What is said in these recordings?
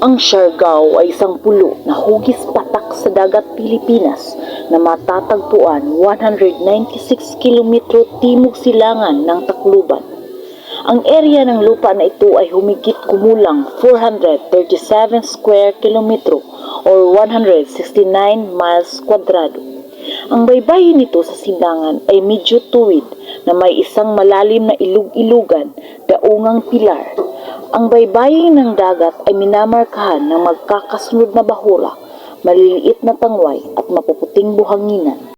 Ang Siargao ay isang pulo na hugis patak sa dagat Pilipinas na matatagpuan 196 kilometro timog silangan ng Tacloban. Ang area ng lupa na ito ay humigit kumulang 437 square kilometro or 169 miles kwadrado. Ang baybayin nito sa silangan ay medyo tuwid na may isang malalim na ilug-ilugan, daungang pilar. Ang baybayin ng dagat ay minamarkahan ng magkakasunod na bahura, maliliit na tangway at mapuputing buhanginan.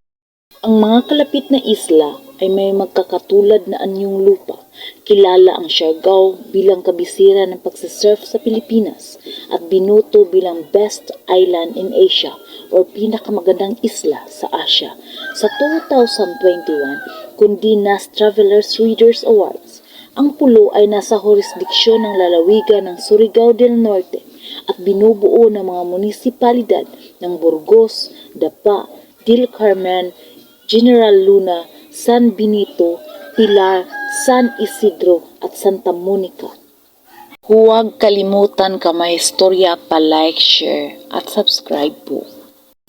Ang mga kalapit na isla ay may magkakatulad na anyong lupa. Kilala ang Siargao bilang kabisera ng pagsasurf sa Pilipinas at binuto bilang Best Island in Asia o pinakamagandang isla sa Asia sa 2021 kundi NAS Travelers Readers Awards. Ang pulo ay nasa jurisdiksyon ng lalawigan ng Surigao del Norte at binubuo ng mga munisipalidad ng Burgos, Dapa, Del Carmen, General Luna, San Benito, Pilar, San Isidro at Santa Monica. Huwag kalimutan ka-mahistorya pa-like, share at subscribe po.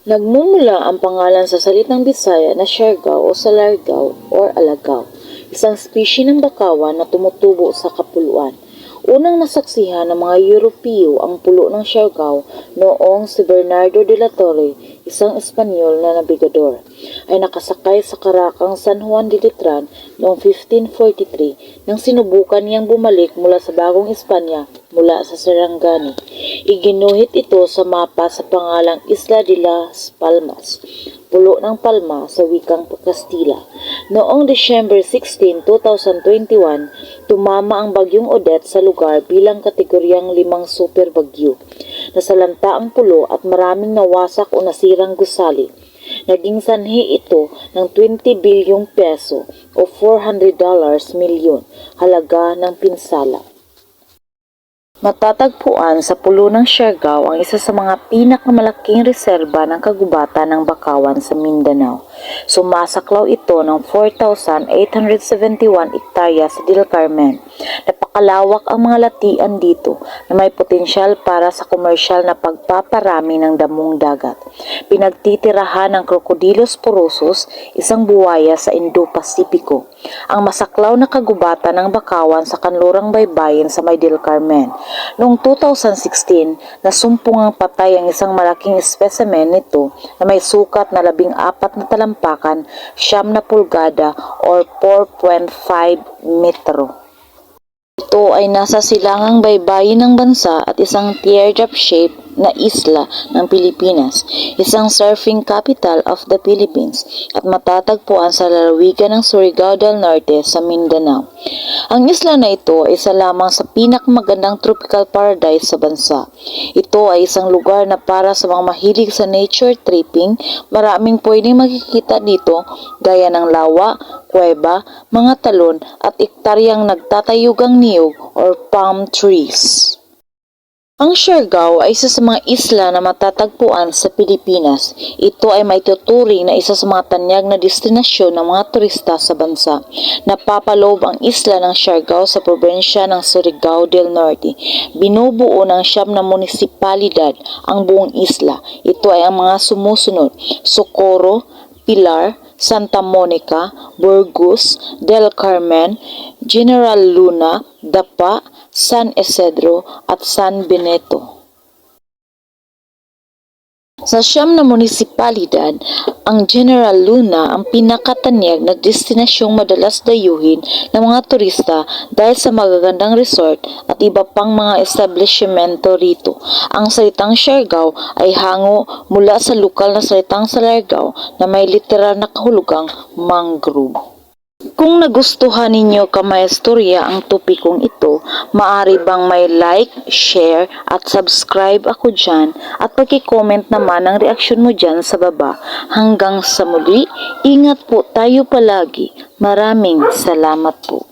Nagmumula ang pangalan sa salitang Bisaya na Siargao o Salargao or Alagao, isang species ng bakawan na tumutubo sa kapuluan. Unang nasaksihan ng mga Europeo ang pulo ng Siargao noong si Bernardo de la Torre, isang Espanyol na nabigador, ay nakasakay sa karakang San Juan de Letran noong 1543 nang sinubukan niyang bumalik mula sa Bagong Espanya mula sa Sarangani. Iginuhit ito sa mapa sa pangalang Isla de las Palmas, pulo ng Palma sa wikang Kastila. Noong December 16, 2021, tumama ang bagyong Odette sa lugar bilang kategoryang 5 super bagyo. Nasalanta ang pulo at maraming nawasak o nasirang gusali. Naging sanhi ito ng 20 bilyong peso o $400 milyon halaga ng pinsala. Matatagpuan sa pulo ng Siargao ang isa sa mga pinakamalaking reserba ng kagubatan ng bakawan sa Mindanao. Sumasaklaw ito ng 4,871 hektarya sa Del Carmen. Napakalawak ang mga latian dito na may potensyal para sa komersyal na pagpaparami ng damong dagat. Pinagtitirahan ng Crocodylus porosus, isang buwaya sa Indo-Pasipiko. Ang masaklaw na kagubatan ng bakawan sa kanlurang baybayin sa may Del Carmen. Noong 2016, nasumpungang patay ang isang malaking specimen nito na may sukat na 14 na talampakan, 9 na pulgada or 4.5 metro. Ito ay nasa silangang baybayin ng bansa at isang teardrop shape na isla ng Pilipinas, isang surfing capital of the Philippines at matatagpuan sa lalawigan ng Surigao del Norte sa Mindanao. Ang isla na ito ay isa lamang sa pinakamagandang tropical paradise sa bansa. Ito ay isang lugar na para sa mga mahilig sa nature tripping. Maraming pwedeng makikita dito gaya ng lawa, kuweba, mga talon at ektaryang nagtatayugang niyog or palm trees. Ang Siargao ay isa sa mga isla na matatagpuan sa Pilipinas. Ito ay maituturing na isa sa mga tanyag na destinasyon ng mga turista sa bansa. Napapaloob ang isla ng Siargao sa probinsya ng Surigao del Norte. Binubuo ng 9 na munisipalidad ang buong isla. Ito ay ang mga sumusunod: Socorro, Pilar, Santa Monica, Burgos, Del Carmen, General Luna, Dapa, San Isidro at San Benito. Sa 9 na munisipalidad, ang General Luna ang pinakatanyag na destinasyong madalas dayuhin ng mga turista dahil sa magagandang resort at iba pang mga establishmento rito. Ang salitang Siargao ay hango mula sa lokal na salitang Salargao na may literal na kahulugang mangrove. Kung nagustuhan ninyo ka-maistorya ang topikong ito, maaari bang may like, share at subscribe ako dyan at pag-comment naman ang reaksyon mo dyan sa baba. Hanggang sa muli, ingat po tayo palagi. Maraming salamat po.